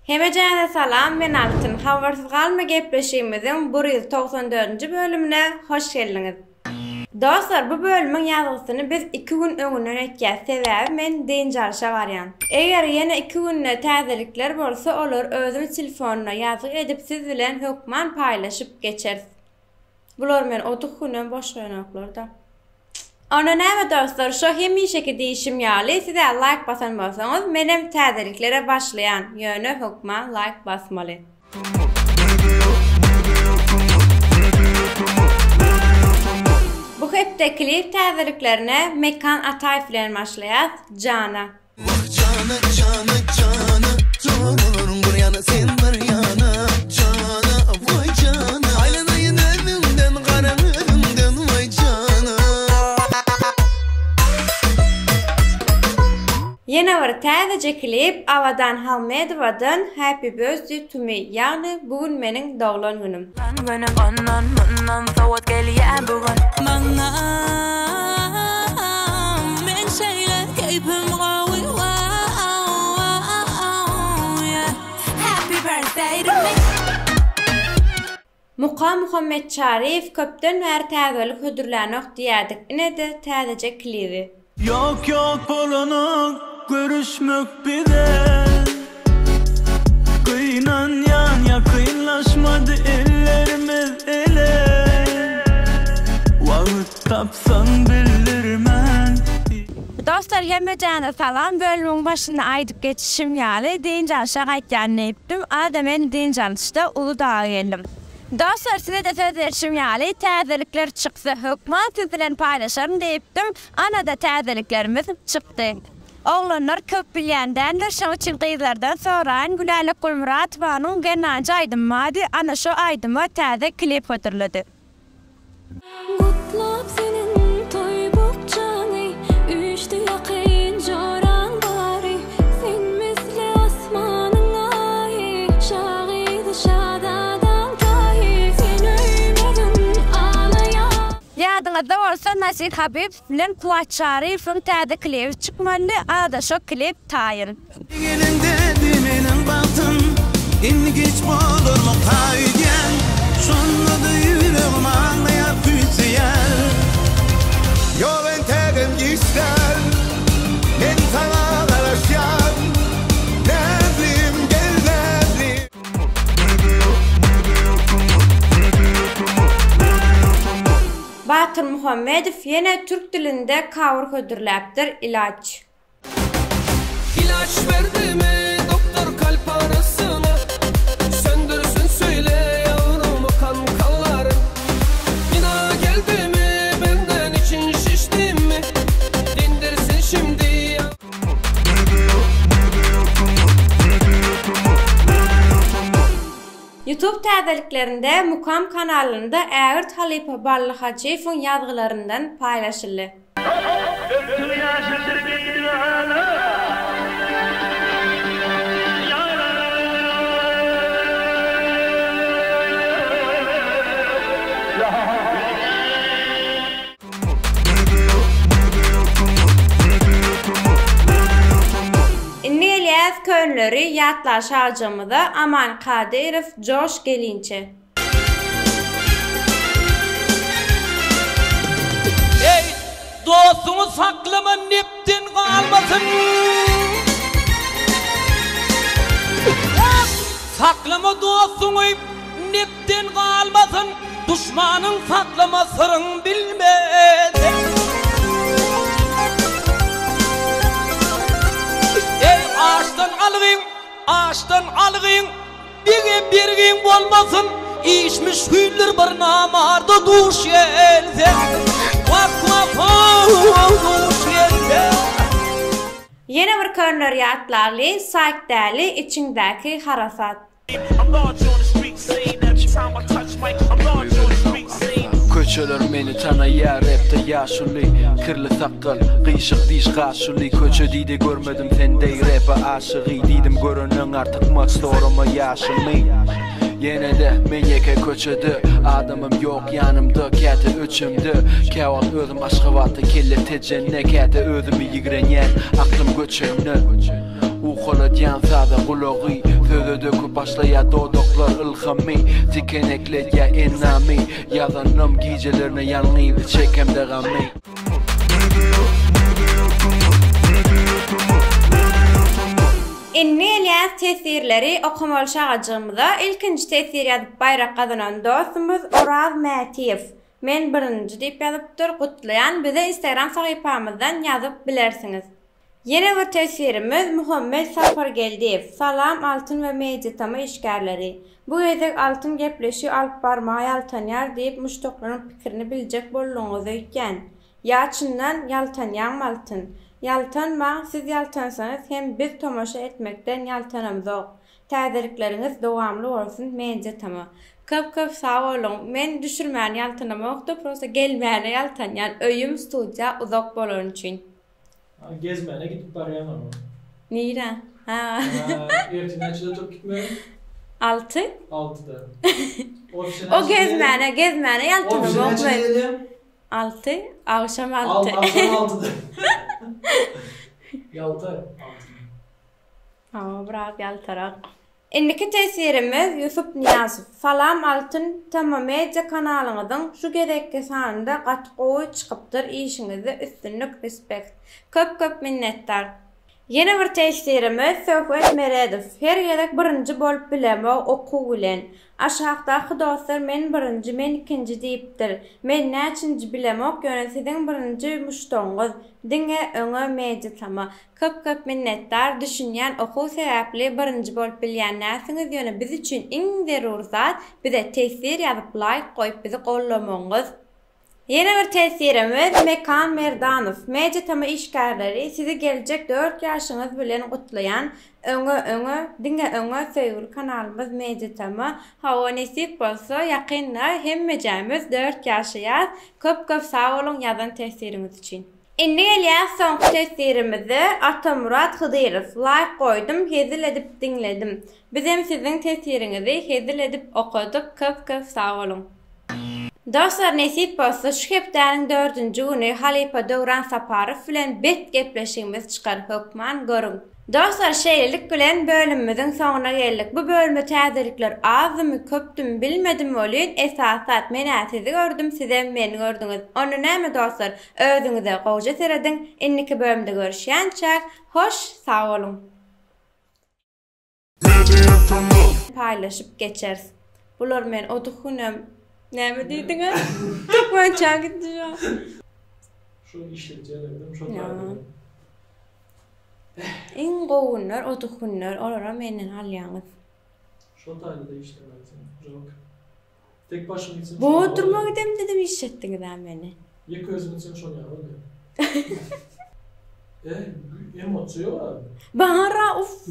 Hemejäne salam, men Altyn. Habarsız galma gepleşigimizin 194-nji bölümine hoş geldiňiz. Dostlar, bu bölümün ýazgysyny biz 2 gün öňünden etýär. Sebäbi men deňjarşa barýan. Eger ýene 2 günde täzelikler bolsa, olar özüm telefonuna ýazyk edip siz bilen hökman paýlaşyp geçer. Bular men 30 günden boşgaýnaklarda. Ona näme dostlar, şu hemişeki diýişim ýaly, size like basan bolsaňyz, menem täzeliklere başlaýan ýöne hökman like basmaly. Bu hepde klip täzeliklerine Mekan Ataýew bilen başlaýar. Jana. Jana, jana, jana, jana, bir yana sen bir yana, jana, vay jana, aýlanaýyn önünden, garan önünden, vay jana. Yine bir täze klip Avadan Halmedowadan Happy Birthday to Me, ýagny bugün meniň doglan günüm. Sowat gelýär bugün maňa men şeýle keypim gawy Happy birthday to me. Muqam Muhammed Şarif köpden bäri täzelik hödürlänik diýädik. Inede täzece klibi. Yok yok bolanyk görüşmek bile Kıynan yan yakınlaşmadı ellerimiz ele Vağıt tapsan bildirmen Dostlar, hemejäne salam, bölümün başyna aýdyp geçişim ýaly deňjarşa gaýtýan näpdim. Ada men deňjarşda Uludağ'a geldim. Dostlar, size de söz verişim ýaly täzelikler çyksa hökman siz bilen paýlaşarym diýipdim. Ana da täzeliklerimiz çykdy. Oğlanlar köp bilýändendir, şoň üçin gyzlardan soraýyn Gülälik Gulmuratowanyň gennaja aýdymady, ana şo aýdyma täze klip hötürledi. Gutlap senin toy bukçany, üçdi ýakyn joran bary, sen misli asmanyň aýy, şahydy şadadan taýy, sen öýmedin alaýan. Ýadyňyzda bolsa Nasir Habib bilen Kuwat Şarypyň täze klipi çykmaly, ada şo klip taýyn. Gelinde meniň bagtym, indi geç bolurmy taýýan, şonda ýüregim ağlaýar tüýsýär. Yo ben tägem ýişler, men sana garaşýar, näzlim gel näzlim. Batyr Muhammedow ýene türk dilinde cover hödürläpdir ilaç. İlaç verdi mi doktor kalp arasına? Söndürsün söyle yavrum kan kallarım. Yine geldi mi benden için şişti mi? Dindirsin şimdi ya. YouTube täzeliklerinde Mukam kanalynda Ägirt Halipa Barly Hajiýewiň ýazgylарyndan paýlaşyldy. Inni Elias köýnleri ýatlaş hajymyda Aman Kadyrow, Josh Gelinçe. Ey dostuňy saklama nepden galmasyn. Saklama dostuňy nepden galmasyn. Düşmanyň saklama syryň bilmez. Ey ağaçtan algyň, birgin bolmasyn. İşmiş hüller bir namarda duş gelse. Yine bir köýnler ýatlaly, saýkdaly içiňdäki harasat. Köçeler meni tanaýar, repde ýaşuly, kirli sakal, gyşyk diş gaşuly. Köçe diýdi görmedim sendey repe aşygy, diýdim görenen artyk makstoruma ýaşymy. Yine de men yeke köçede, adamım yok yanımda, käte öçümde. Käwal özüm aşgabatda kelle tejenne, käte özümi ýigrenýän, aklym göçemne. Ukola yansada qulağı Söze döküp başlaya dodoklar ilhami Dikenekler ya enami Yazanım gecelerine yanıyı çekemde gami Inni eliyaz tesirleri okumalı şağacığımıza ilkinci tesir yazıp bayrak kazanan dostumuz Oraz Matiyev. Men birinci deyip yazıptır kutlayan bize Instagram sayfamızdan yazıp bilersiniz. Yeni bir tesirimiz Muhammed Safargeldiyev. Salam altın ve meditama işgärleri. Bu edek altın gepleşi alıp barmağa yaltanyar deyip muştokların fikrini bilecek bolluğunuzu iken. Yaçından yaltanyan altın. Yaltanma, siz yaltansanız hem biz tomaşa etmekten yaltanamız yok. Täzirikleriniz dowamly bolsun meditama. Köp sağ olun. Men düşürmän yaltanamakda prosta gelmän yaltanyan öýüm studiýa uzak bolan üçin. Gezmene gidip barayan ama. Neyre? Ha. Ertinäçide top gitmeyin. 6? 6'da. O gezmene yaltanamak men. 6, akşam 6. Akşam 6'da. Yalta. Bravo yaltarak. Indiki tesirimiz Yusuf Niyazov. Salam altın tamamıyla kanalınızın şu gedekki sanında qatqowy çıkıptır işinizi üstünlük respekt. Köp minnettar. Yeni bir tesirimiz Söhbet Meredov. Her gedek birinci bolup bileme oku bilen. Aşağıdaki dostlar men birinci, men ikinci deyipdir. Men näçinci bilemek ýöne sizin birinci muştoňyz. Diňe öňe meditama. Köp minnettar. Düşünýän oku sebäpli birinci bolup bilýän näsiňiz ýöne biz üçin iň zerur zat bize tesir ýazyp like goýup bizi gollamaňyz. Yeni bir tesirimiz Mekan Merdanov. Meditama işgärleri sizi gelecek 4 ýaşyňyz bilen gutlayan öňe diňe öňe söýgüli kanalymız Meditama. Hawa nesip bolsa ýakynda hemmejämiz 4 ýaşaýar. Köp sağ olun ýazan tesiriniz üçin. Indi gelýär soňky tesirimizi Atamurat Hydyrov. Like goýdum, hezil edip diňledim. Biz hem sizin tesirinizi hezil edip okuduk. Köp sağ olun. Dostlar nesip bolsa şu hepdäniň 4-nji güni Halipa Döwran Saparow bilen bet gepleşigimiz çykar hökman görün. Dostlar şeýlelik bilen bölümimiziň soňuna geldik. Bu bölümde täzirikler azmy köpdüm bilmedim bolýan esasat men sizi gördüm, siz hem meni gördüňiz. Onu näme dostlar özüňize gowja serediň. Inniki bölümde görüşýänçä hoş sağ olun. Paylaşıp geçeriz. Bular men odukunam. Näme diýdiňiz? Tokman çağa gitdi ya. Şu işletjelerden şu taýda. En gowunlar, odukunlar, olara menden alýaňyz. Şu taýda işlemesin. Jok. Tek başyna gitsin. Bu oturmak edem dedim işletdiňiz meni. Ýek özüň sen şonu ýaly. Emosiýa var. Bara uf.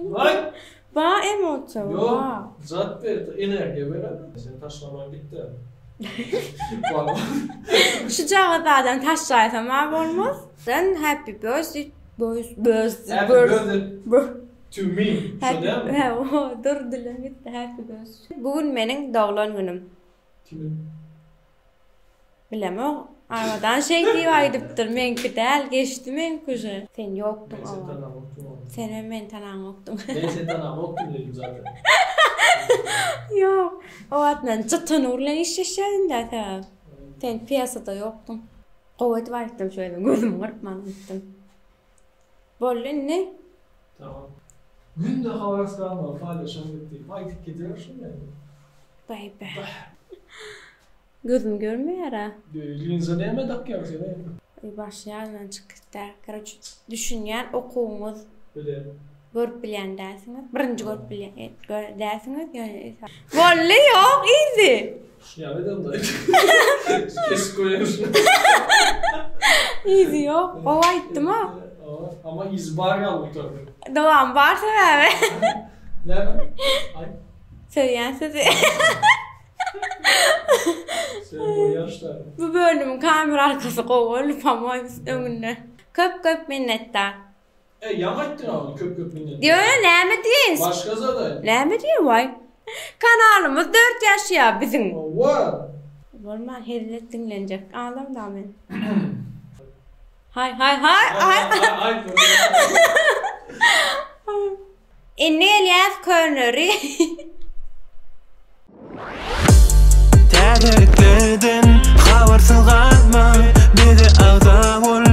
Vay. Ba emosiýa. Yok, zat berdi, energiýa beradi. Sen taşlaman bitti. Şu jagadan taşlaýsam ma bolmaz. Sen happy birthday to me. Dur dilim gitti happy birthday. Bugün meniň doglan günüm. Kimin? Bilemem. Aradan şey diýip aýdypdyr. Menki däl geçdi menküje. Sen ýokdun ama. Sen men tanamokdum. Ben sen tanamokdum dedim zaten. Yok. O atnan çıtın urlan işleşen de sen piyasada yoktun. Kuvvet var ettim şöyle gözüm kırpman ettim. Bollun ne? Tamam. Günde havas kalma paylaşım ettik. Haydi gidiyorsun yani. Bay. Gözüm görmüyor ha. Linza neyme takıyor seni? Başlarından çıkıştı. Karaç düşünýän okuwuňyz. Böyle. Görüp bilýän däsiňiz. Birinji görüp bilýän däsiňiz. Bolly ýok, easy. Ya neden da? Kes koyuyorsun. Easy ýok. O aýtdym ha. Ama izbar ýalyp dur. Dowam barsa bäme. Näme? Ay. Söýän sözi. Sen bu yaşlar. Bu bölümün kamera arkası kovalıp ama öňünde. Köp minnettar. Ýagaýtdyň ama köp minnettar. Diýär näme diýen? Başga zada. Näme diýär vay? Kanalymyz 4 ýaşaýar biziň. Wow. Bolman hezlet dinlenjek. Ağlam da men. Hay. Inni Elias Körneri. Täderiklerden habersız kalma, bizi ağda ol.